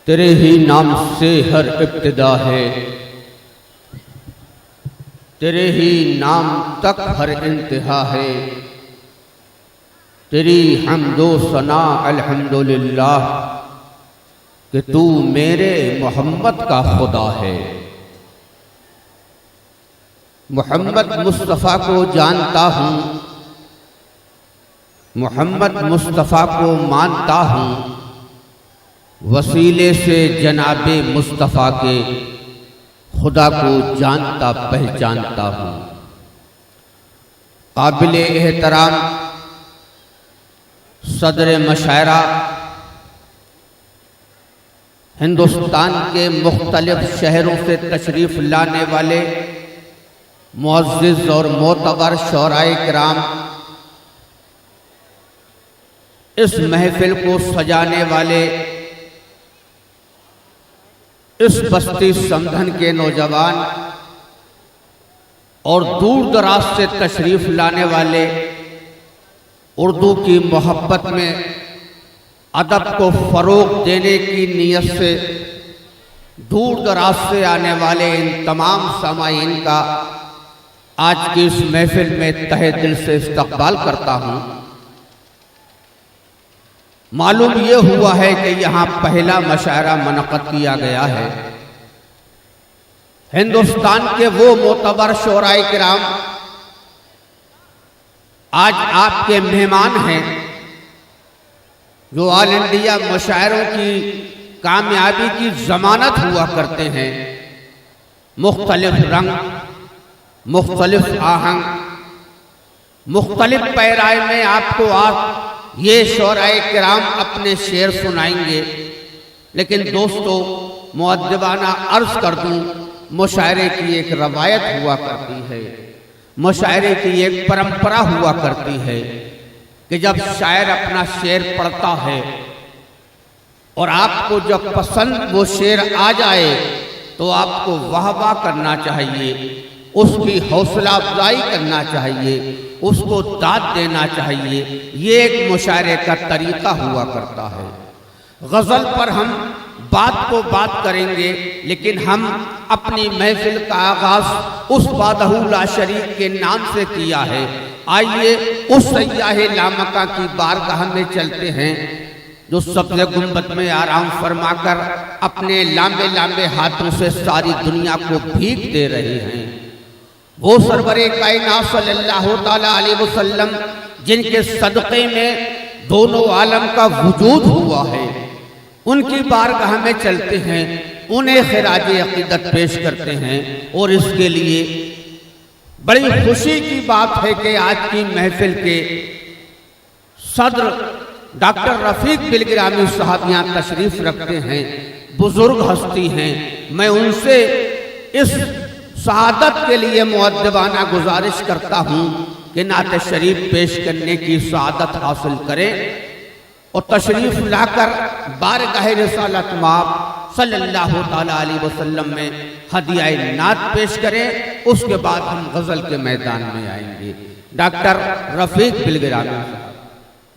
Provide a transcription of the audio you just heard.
تیرے ہی نام سے ہر ابتدا ہے، تیرے ہی نام تک ہر انتہا ہے، تیری حمد و ثنا الحمدللہ کہ تو میرے محمد کا خدا ہے۔ محمد مصطفیٰ کو جانتا ہوں، محمد مصطفیٰ کو مانتا ہوں، وسیلے سے جناب مصطفیٰ کے خدا کو جانتا پہچانتا ہوں۔ قابل احترام صدر مشاعرہ، ہندوستان کے مختلف شہروں سے تشریف لانے والے معزز اور معتبر شعراء کرام، اس محفل کو سجانے والے اس بستی سمدھن کے نوجوان اور دور دراز سے تشریف لانے والے، اردو کی محبت میں ادب کو فروغ دینے کی نیت سے دور دراز سے آنے والے ان تمام سامعین کا آج کی اس محفل میں تہہ دل سے استقبال کرتا ہوں۔ معلوم یہ ہوا ہے کہ یہاں پہلا مشاعرہ منعقد کیا گیا ہے۔ ہندوستان کے وہ معتبر شعراء کرام آج آپ کے مہمان ہیں، جو آل انڈیا مشاعروں کی کامیابی کی ضمانت ہوا کرتے ہیں۔ مختلف رنگ، مختلف آہنگ، مختلف پیرائے میں آپ کو یہ شعراء کرام اپنے شعر سنائیں گے، لیکن دوستو مؤدبانہ عرض کر دوں، مشاعرے کی ایک روایت ہوا کرتی ہے، مشاعرے کی ایک پرمپرا ہوا کرتی ہے کہ جب شاعر اپنا شعر پڑھتا ہے اور آپ کو جب پسند وہ شعر آ جائے تو آپ کو واہ واہ کرنا چاہیے، اس کی حوصلہ افزائی کرنا چاہیے، اس کو داد دینا چاہیے۔ یہ ایک مشاعرے کا طریقہ ہوا کرتا ہے۔ غزل پر ہم بات کو بات کریں گے، لیکن ہم اپنی محفل کا آغاز اس وحدہ لا شریک کے نام سے کیا ہے۔ آئیے اس سیاح لامکاں کی بارگاہ میں چلتے ہیں، جو سبز گنبد میں آرام فرما کر اپنے لامبے لامبے ہاتھوں سے ساری دنیا کو بھیگ دے رہے ہیں۔ وہ سرور کائنات صلی اللہ تعالیٰ علیہ وسلم جن کے صدقے میں دونوں عالم کا وجود ہوا ہے، ان کی بارگاہ میں چلتے ہیں، انہیں خراج عقیدت پیش کرتے ہیں۔ اور اس کے لیے بڑی خوشی کی بات ہے کہ آج کی محفل کے صدر ڈاکٹر رفیق بلگرامی صاحب یہاں تشریف رکھتے ہیں، بزرگ ہستی ہیں۔ میں ان سے اس سعادت کے لیے مؤدبانہ گزارش کرتا ہوں کہ نعت شریف پیش کرنے کی سعادت حاصل کریں اور تشریف لا کر بارگاہ رسالت مآب صلی اللہ تعالیٰ علیہ وسلم میں ہدیہ نعت پیش کریں۔ اس کے بعد ہم غزل کے میدان میں آئیں گے۔ ڈاکٹر رفیق بلگرامی